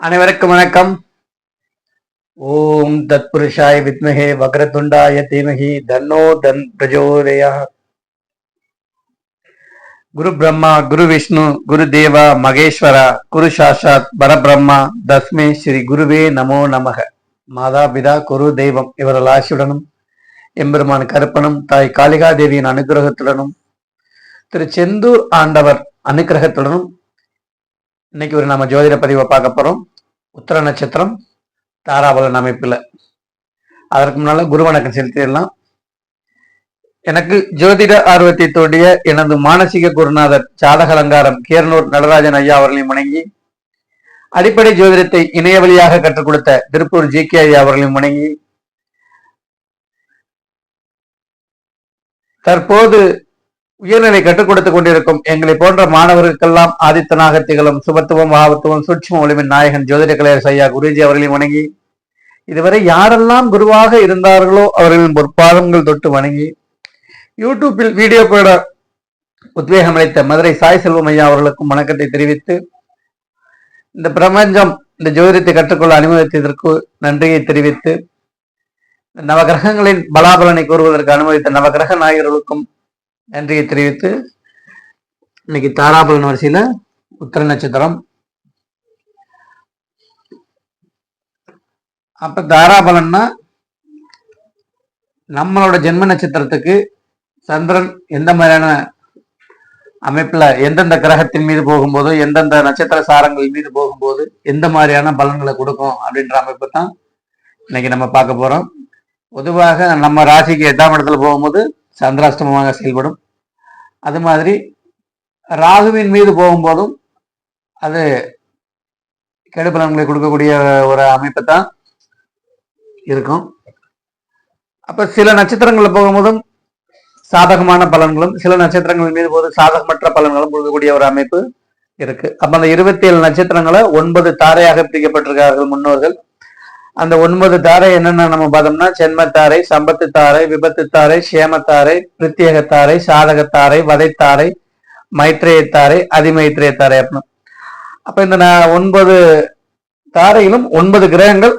அனைவருக்கும் வணக்கம். ஓம் தத்புருஷாய வித்மஹே வக்ரதுண்டாய தீமஹி தன்னோ தன் பிரஜோதயா. குரு பிரம்மா குரு விஷ்ணு குரு தேவா மகேஸ்வரா குரு சாஷாத் பரபிரம்மா தஸ்மே ஸ்ரீ குருவே நமோ நமக. மாதா பிதா குரு தெய்வம் இவர்கள் ஆசியுடனும் எம்பெருமான் கருப்பனும் தாய் காளிகா தேவியின் அனுகிரகத்துடனும் திரு செந்தூர் ஆண்டவர் அனுகிரகத்துடனும் இன்னைக்கு ஒரு நம்ம ஜோதிட பதிவை பார்க்க போறோம். உத்தர நட்சத்திரம் தாராபலன் அமைப்புல. அதற்கு முன்னால குரு வணக்கம் செலுத்திடலாம். எனக்கு ஜோதிட ஆர்வத்தை தோண்டிய எனது மானசீக குருநாதர் ஜாதக அலங்காரம் கேரனூர் நடராஜன் ஐயா அவர்களையும் வணங்கி, அடிப்படை ஜோதிடத்தை இணைய வழியாக கற்றுக் கொடுத்த திருப்பூர் ஜி.கே. ஐயா அவர்களையும் வணங்கி, தற்போது உயர்நிலை கற்றுக் கொடுத்துக் கொண்டிருக்கும் எங்களை போன்ற மாணவர்களுக்கெல்லாம் ஆதித்தனாக திகழும் சுபத்துவம் ஆபத்துவம் சூட்சும ஒளிமின் நாயகன் ஜோதிட கலையரசு ஐயா குருஜி அவர்களையும் வணங்கி, இதுவரை யாரெல்லாம் குருவாக இருந்தார்களோ அவர்களின் பொற்பாதங்கள் தொட்டு வணங்கி, யூடியூப்பில் வீடியோ போட உத்வேகம் அளித்த மதுரை சாய் செல்வம் ஐயா அவர்களுக்கும் வணக்கத்தை தெரிவித்து, இந்த பிரபஞ்சம் இந்த ஜோதிடத்தை கற்றுக்கொள்ள அனுமதித்ததற்கு நன்றியை தெரிவித்து, நவகிரகங்களின் பலாபலனை கூறுவதற்கு அனுமதித்த நவகிரக நாயகர்களுக்கும் நன்றியை தெரிவித்து, இன்னைக்கு தாராபலன் வரிசையில உத்தர நட்சத்திரம். அப்ப தாராபலன்னா நம்மளோட ஜென்ம நட்சத்திரத்துக்கு சந்திரன் எந்த மாதிரியான அமைப்புல எந்தெந்த கிரகத்தின் மீது போகும்போது எந்தெந்த நட்சத்திர சாரங்கள் மீது போகும்போது எந்த மாதிரியான பலன்களை கொடுக்கும் அப்படின்ற அமைப்பு தான் இன்னைக்கு நம்ம பார்க்க போறோம். பொதுவாக நம்ம ராசிக்கு 8ஆம் இடத்துல போகும்போது சந்திராஷ்டமமாக செயல்படும். அது மாதிரி ராகுவின் மீது போகும்போதும் அது கெடுபலன்களை கொடுக்கக்கூடிய ஒரு அமைப்பு தான் இருக்கும். அப்ப சில நட்சத்திரங்கள் போகும்போதும் சாதகமான பலன்களும் சில நட்சத்திரங்கள் மீது போது சாதகமற்ற பலன்களும் கொடுக்கக்கூடிய ஒரு அமைப்பு இருக்கு. அப்ப அந்த 27 நட்சத்திரங்களை 9 தாரையாக பிரிக்கப்பட்டிருக்கிறார்கள் முன்னோர்கள். அந்த 9 தாரை என்னென்ன நம்ம பார்த்தோம்னா, சென்மத்தாரை, சம்பத்து தாரை, விபத்து தாரை, சேமத்தாரை, பிரத்யேக தாரை, சாதகத்தாரை, வதைத்தாரை, மைத்ரேயத்தாரை, அதிமைத்ரேயத்தாரை அப்படின்னு. அப்ப இந்த 9 தாரையிலும் 9 கிரகங்கள்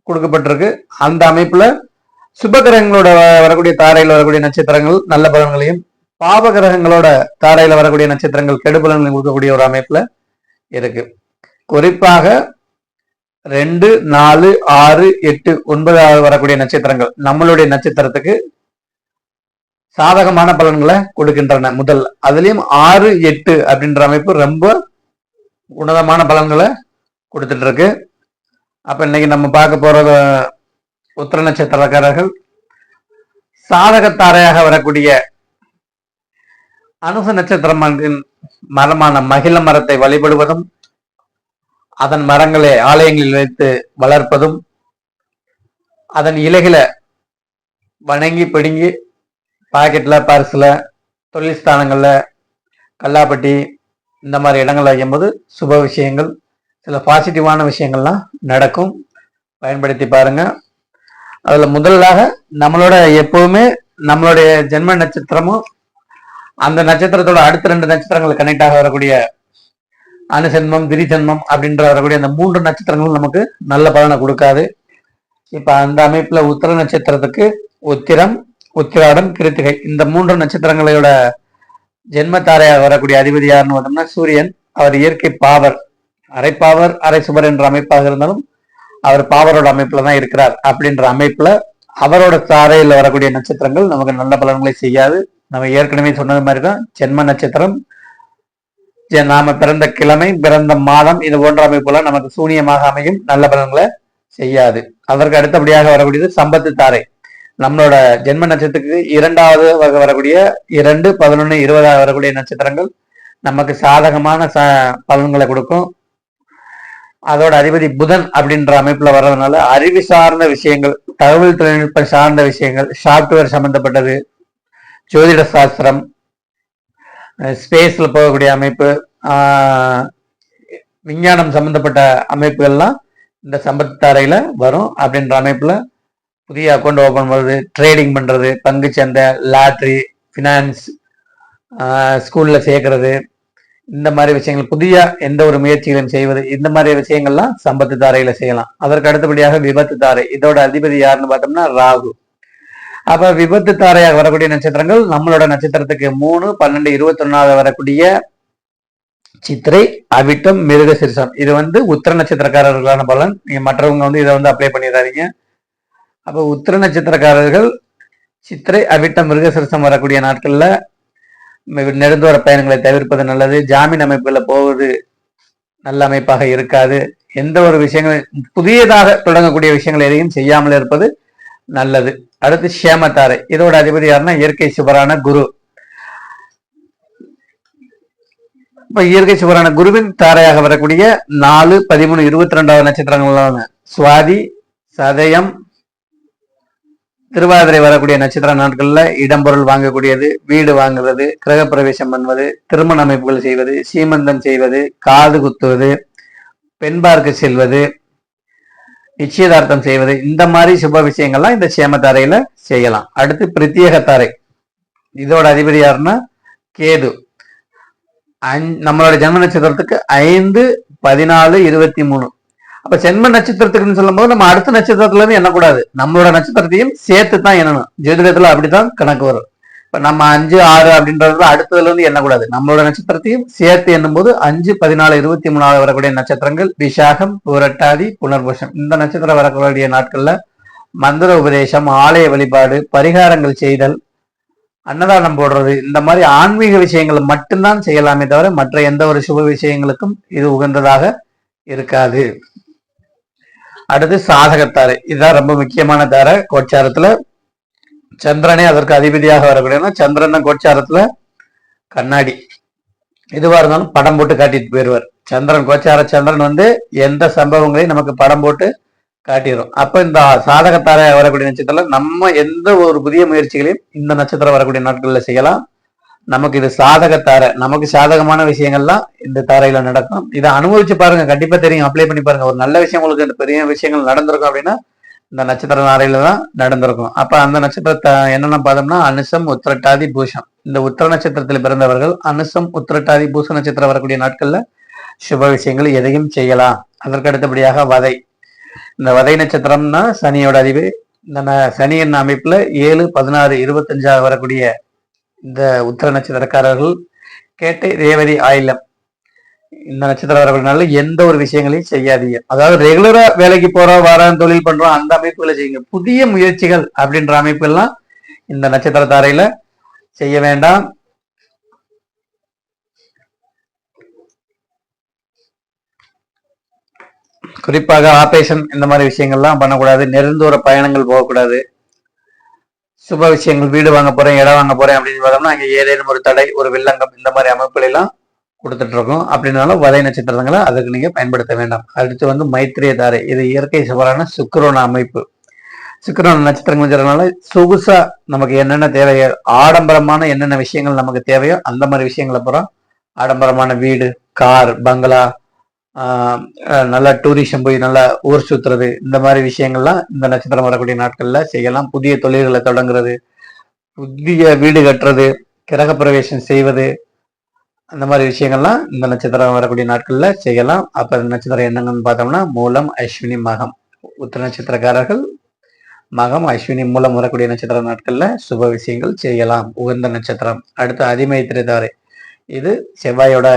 கொடுக்கப்பட்டிருக்கு. அந்த அமைப்புல சுப கிரகங்களோட வரக்கூடிய தாரையில் வரக்கூடிய நட்சத்திரங்கள் நல்ல பலன்களையும், பாவ கிரகங்களோட தாரையில வரக்கூடிய நட்சத்திரங்கள் கெடுபலன்களையும் கொடுக்கக்கூடிய ஒரு அமைப்புல இருக்கு. குறிப்பாக 2, 4, 6, 8, 9 வரக்கூடிய நட்சத்திரங்கள் நம்மளுடைய நட்சத்திரத்துக்கு சாதகமான பலன்களை கொடுக்கின்றன. முதல் அதுலயும் 6, 8 அப்படின்ற அமைப்பு ரொம்ப உன்னதமான பலன்களை கொடுத்துட்டு இருக்கு. அப்ப இன்னைக்கு நம்ம பார்க்க போறது உத்திர நட்சத்திரக்காரர்கள் சாதகத்தாரையாக வரக்கூடிய அனுச நட்சத்திரத்தின் மரமான மகிழ மரத்தை வழிபடுவதும், அதன் மரங்களை ஆலயங்களில் வைத்து வளர்ப்பதும், அதன் இலைகளை வணங்கி பிடுங்கி பாக்கெட்ல பர்ஸ்ல தொழில் ஸ்தானங்கள்ல கல்லாப்பட்டி இந்த மாதிரி இடங்கள்ல வைக்கும்போது சுப விஷயங்கள் சில பாசிட்டிவான விஷயங்கள்லாம் நடக்கும். பயன்படுத்தி பாருங்க. அதுல முதலாக நம்மளோட எப்பவுமே நம்மளுடைய ஜென்ம நட்சத்திரமும் அந்த நட்சத்திரத்தோட அடுத்த 2 நட்சத்திரங்கள் கனெக்ட் ஆக வரக்கூடிய அனுசென்மம் திரிஜென்மம் அப்படின்ற வரக்கூடிய அந்த 3 நட்சத்திரங்களும் நமக்கு நல்ல பலனை கொடுக்காது. இப்ப அந்த அமைப்புல உத்திர நட்சத்திரத்துக்கு உத்திரம், உத்திராடம், கிருத்திகை இந்த 3 நட்சத்திரங்களோட ஜென்மத்தாரையாக வரக்கூடிய அதிபதி யாருன்னு பார்த்தோம்னா சூரியன். அவர் இயற்கை பாவர், அரை பாவர் அரை சுபர் என்ற அமைப்பாக இருந்தாலும் அவர் பாவரோட அமைப்புல தான் இருக்கிறார். அப்படின்ற அமைப்புல அவரோட தாரையில் வரக்கூடிய நட்சத்திரங்கள் நமக்கு நல்ல பலன்களை செய்யாது. நம்ம ஏற்கனவே சொன்னது மாதிரிதான் ஜென்ம நட்சத்திரம், நாம பிறந்த கிழமை, பிறந்த மாதம் இது போன்ற அமைப்புலாம் நமக்கு சூனியமாக அமையும், நல்ல பலன்களை செய்யாது. அதற்கு அடுத்தபடியாக வரக்கூடியது சம்பத்து தாரை. நம்மளோட ஜென்ம நட்சத்திரத்துக்கு 2வது வரக்கூடிய 2, 11, 20 வரக்கூடிய நட்சத்திரங்கள் நமக்கு சாதகமான பலன்களை கொடுக்கும். அதோட அதிபதி புதன் அப்படின்ற அமைப்புல வர்றதுனால அறிவு சார்ந்த விஷயங்கள், தகவல் தொழில்நுட்பம் சார்ந்த விஷயங்கள், சாப்ட்வேர் சம்பந்தப்பட்டது, ஜோதிட சாஸ்திரம், ஸ்பேஸ்ல போகக்கூடிய அமைப்பு, விஞ்ஞானம் சம்பந்தப்பட்ட அமைப்புகள்லாம் இந்த சம்பத்து தாரையில வரும். அப்படின்ற அமைப்புல புதிய அக்கௌண்ட் ஓபன் பண்ணுறது, ட்ரேடிங் பண்றது, பங்கு சந்தை, லாட்ரி, ஃபினான்ஸ், ஸ்கூல்ல சேர்க்கறது இந்த மாதிரி விஷயங்கள், புதிய எந்த ஒரு முயற்சிகளையும் செய்வது, இந்த மாதிரி விஷயங்கள்லாம் சம்பத்து தாரையில செய்யலாம். அதற்கு அடுத்தபடியாக விபத்து தாரை, இதோட அதிபதி யாருன்னு பார்த்தோம்னா ராகு. அப்ப விபத்து தாரையாக வரக்கூடிய நட்சத்திரங்கள் நம்மளோட நட்சத்திரத்துக்கு 3, 12, 21 வரக்கூடிய சித்திரை, அவிட்டம், மிருக சிறுசம். இது உத்திர நட்சத்திரக்காரர்களான பலன். நீங்க மற்றவங்க இதை அப்ளை பண்ணிடாதீங்க. அப்ப உத்திர நட்சத்திரக்காரர்கள் சித்திரை, அவிட்டம், மிருக சிறுசம் வரக்கூடிய நாட்கள்ல நெடுந்தூர பயணங்களை தவிர்ப்பது நல்லது. ஜாமீன் அமைப்புகளை போவது நல்ல அமைப்பாக இருக்காது. எந்த ஒரு விஷயங்கள் புதியதாக தொடங்கக்கூடிய விஷயங்கள் எதையும் செய்யாமல் இருப்பது நல்லது. அடுத்து சேமத்தாரை, இதோட அதிபதி யாருன்னா இயற்கை சுபரான குரு. இப்ப இயற்கை சுபரான குருவின் தாரையாக வரக்கூடிய 4, 13, 22 நட்சத்திரங்களான சுவாதி, சதயம், திருவாதிரை வரக்கூடிய நட்சத்திர நாட்கள்ல இடம்பொருள் வாங்கக்கூடியது, வீடு வாங்குவது, கிரக பிரவேசம் பண்ணுவது, திருமண அமைப்புகள் செய்வது, சீமந்தம் செய்வது, காது குத்துவது, பெண் பார்க்க செல்வது, நிச்சயதார்த்தம் செய்வது, இந்த மாதிரி சுப விஷயங்கள்லாம் இந்த சேமத்தாரையில செய்யலாம். அடுத்து பிரத்யேக தாரை, இதோட அதிபதி யாருன்னா கேது. நம்மளோட ஜென்ம நட்சத்திரத்துக்கு 5, 14, 23. அப்ப ஜென்ம நட்சத்திரத்துக்குன்னு சொல்லும் போது நம்ம அடுத்த நட்சத்திரத்துல இருந்து எண்ணக்கூடாது, நம்மளோட நட்சத்திரத்தையும் சேர்த்து தான் எண்ணணும். ஜோதிடத்துல அப்படித்தான் கணக்கு வரும். இப்ப நம்ம 5, 6 அப்படின்றதுல அடுத்ததுல இருந்து எண்ணக்கூடாது, நம்மளோட நட்சத்திரத்தையும் சேர்த்து எண்ணும் போது 5, 14, 23 வரக்கூடிய நட்சத்திரங்கள் விசாகம், புரட்டாதி, புனர்பூசம். இந்த நட்சத்திரம் வரக்கூடிய நாட்கள்ல மந்திர உபதேசம், ஆலய வழிபாடு, பரிகாரங்கள் செய்தல், அன்னதானம் போடுறது, இந்த மாதிரி ஆன்மீக விஷயங்களை மட்டும்தான் செய்யலாமே தவிர மற்ற எந்த ஒரு சுப விஷயங்களுக்கும் இது உகந்ததாக இருக்காது. அடுத்து சாதகத்தாரை, இதுதான் ரொம்ப முக்கியமான தாரை. கோச்சாரத்துல சந்திரனே அதற்கு அதிபதியாக வரக்கூடிய சந்திரன் கோச்சாரத்துல கண்ணாடி, எதுவா இருந்தாலும் படம் போட்டு காட்டிட்டு போயிடுவார். சந்திரன் கோச்சார சந்திரன் எந்த சம்பவங்களையும் நமக்கு படம் போட்டு காட்டிடும். அப்ப இந்த சாதகத்தாரை வரக்கூடிய நட்சத்திரம் நம்ம எந்த ஒரு புதிய முயற்சிகளையும் இந்த நட்சத்திரம் வரக்கூடிய நாட்கள்ல செய்யலாம். நமக்கு இது சாதகத்தாரை, நமக்கு சாதகமான விஷயங்கள்லாம் இந்த தாரையில நடக்கும். இதை அனுபவிச்சு பாருங்க, கண்டிப்பா தெரியும். அப்ளை பண்ணி பாருங்க. ஒரு நல்ல விஷயம் உங்களுக்கு இந்த பெரிய விஷயங்கள் நடந்திருக்கும் அப்படின்னா இந்த நட்சத்திர நாரையில தான் நடந்திருக்கும். அப்ப அந்த நட்சத்திரத்தை என்னென்ன பார்த்தோம்னா அனுசம், உத்திரட்டாதி, பூசம். இந்த உத்திர நட்சத்திரத்தில் பிறந்தவர்கள் அனுசம், உத்திரட்டாதி, பூச நட்சத்திரம் வரக்கூடிய நாட்கள்ல சுப விஷயங்கள் எதையும் செய்யலாம். அதற்கு அடுத்தபடியாக வதை. இந்த வதை நட்சத்திரம்னா சனியோட அதிவு. இந்த சனியின் அமைப்புல 7, 16, 25 வரக்கூடிய இந்த உத்திர நட்சத்திரக்காரர்கள் கேட்டை, ரேவதி, ஆயிலம் இந்த நட்சத்திரம் வரக்கூடியனால எந்த ஒரு விஷயங்களையும் செய்யாதீங்க. அதாவது ரெகுலரா வேலைக்கு போறோம், வாரம் தொழில் பண்றோம், அந்த அமைப்புகளை செய்யுங்க. புதிய முயற்சிகள் அப்படின்ற அமைப்புகள்லாம் இந்த நட்சத்திர தாரையில செய்ய வேண்டாம். குறிப்பாக ஆபரேஷன் இந்த மாதிரி விஷயங்கள்லாம் பண்ணக்கூடாது. நெருந்தூர பயணங்கள் போகக்கூடாது. சுப விஷயங்கள், வீடு வாங்க போறேன், இடம் வாங்க போறேன் அப்படின்னு பார்த்தோம்னா அங்கே ஏதேனும் ஒரு தடை, ஒரு வில்லங்கம், இந்த மாதிரி அமைப்புகள் எல்லாம் கொடுத்துட்டு இருக்கோம். அப்படின்னாலும் வதை நட்சத்திரங்களை அதுக்கு நீங்க பயன்படுத்த வேண்டாம். அடுத்து மைத்திரிய தாரை, இது இயற்கை சுவரான சுக்கிரன அமைப்பு. சுக்கிரன நட்சத்திரங்கள் சொகுசா நமக்கு என்னென்ன தேவையோ, ஆடம்பரமான என்னென்ன விஷயங்கள் நமக்கு தேவையோ அந்த மாதிரி விஷயங்களை போறோம். ஆடம்பரமான வீடு, கார், பங்களா, நல்லா டூரிசம் போய் நல்லா ஊர் சுத்துறது, இந்த மாதிரி விஷயங்கள்லாம் இந்த நட்சத்திரம் வரக்கூடிய நாட்கள்ல செய்யலாம். புதிய தொழில்களை தொடங்குறது, புதிய வீடு கட்டுறது, கிரக பிரவேசம் செய்வது, அந்த மாதிரி விஷயங்கள்லாம் இந்த நட்சத்திரம் வரக்கூடிய நாட்கள்ல செய்யலாம். அப்ப நட்சத்திரம் என்னங்கன்னு பார்த்தோம்னா மூலம், அஸ்வினி, மகம். உத்திர நட்சத்திரக்காரர்கள் மகம், அஸ்வினி, மூலம் வரக்கூடிய நட்சத்திர நாட்கள்ல சுப விஷயங்கள் செய்யலாம். உகந்த நட்சத்திரம். அடுத்து அதிமைத்திரை தாரை, இது செவ்வாயோட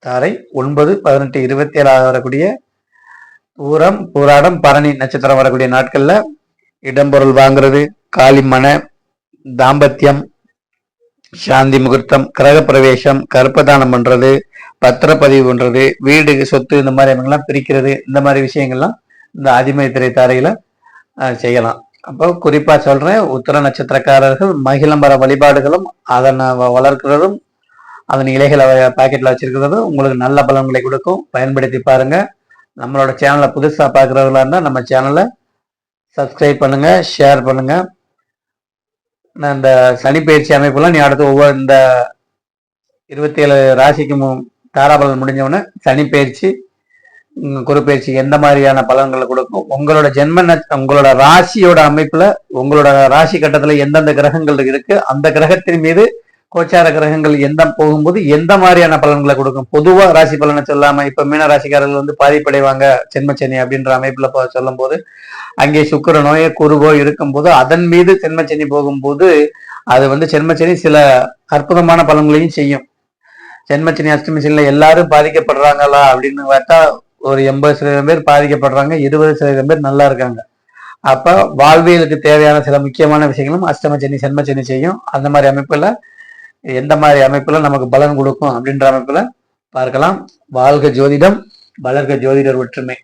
தாரை. 9, 18, 27 வரக்கூடிய பூரம், பூராடம், பரணி நட்சத்திரம் வரக்கூடிய நாட்கள்ல இடம்பொருள் வாங்குறது, காளிமன, தாம்பத்தியம், சாந்தி முகூர்த்தம், கிரக பிரவேசம், கற்பதானம் பண்றது, பத்திரப்பதிவு பண்றது, வீடு, சொத்து, இந்த மாதிரி எல்லாம் பிரிக்கிறது, இந்த மாதிரி விஷயங்கள்லாம் இந்த அதிமைத்திரை தாரையில செய்யலாம். அப்போ குறிப்பா சொல்றேன், உத்திர நட்சத்திரக்காரர்கள் மகிழம்பர வழிபாடுகளும் அதனை வளர்க்கிறதும் அதன் இலைகளை பாக்கெட்ல வச்சிருக்கிறதும் உங்களுக்கு நல்ல பலன்களை கொடுக்கும். பயன்படுத்தி பாருங்க. நம்மளோட சேனலை புதுசா பார்க்குறவங்களா இருந்தால் நம்ம சேனலை சப்ஸ்கிரைப் பண்ணுங்க, ஷேர் பண்ணுங்க. இந்த சனி பயிற்சி அமைப்புலாம் நீ அடுத்து ஒவ்வொரு இந்த 27 ராசிக்கும் தாராபலன் முடிஞ்சவொடனே சனி பயிற்சி, குரு பயிற்சி எந்த மாதிரியான பலன்களை கொடுக்கும், உங்களோட உங்களோட ராசியோட அமைப்புல உங்களோட ராசி கட்டத்துல எந்தெந்த கிரகங்கள் இருக்கு, அந்த கிரகத்தின் மீது கோச்சார கிரகங்கள் எந்த போகும்போது எந்த மாதிரியான பலன்களை கொடுக்கும். பொதுவா ராசி பலனை சொல்லாம இப்ப மீன ராசிக்காரர்கள் வந்து பாதிப்படைவாங்க சென்மச்சனி அப்படின்ற அமைப்புல சொல்லும் போது அங்கே சுக்கிரனோய குருவோ இருக்கும்போது அதன் மீது சென்மச்சனி போகும்போது அது வந்து சென்மச்சனி சில அற்புதமான பலன்களையும் செய்யும். சென்மச்சனி அஷ்டமி சனியில எல்லாரும் பாதிக்கப்படுறாங்களா அப்படின்னு பார்த்தா ஒரு 80% பேர் பாதிக்கப்படுறாங்க, 20% பேர் நல்லா இருக்காங்க. அப்ப வாழ்வியலுக்கு தேவையான சில முக்கியமான விஷயங்களும் அஷ்டமச்சனி சென்மச்சனி செய்யும். அந்த மாதிரி அமைப்புல எந்த மாதிரி அமைப்புல நமக்கு பலன் கொடுக்கும் அப்படின்ற அமைப்புல பார்க்கலாம். வாழ்க ஜோதிடம், வளர்க ஜோதிடர் ஒற்றுமை.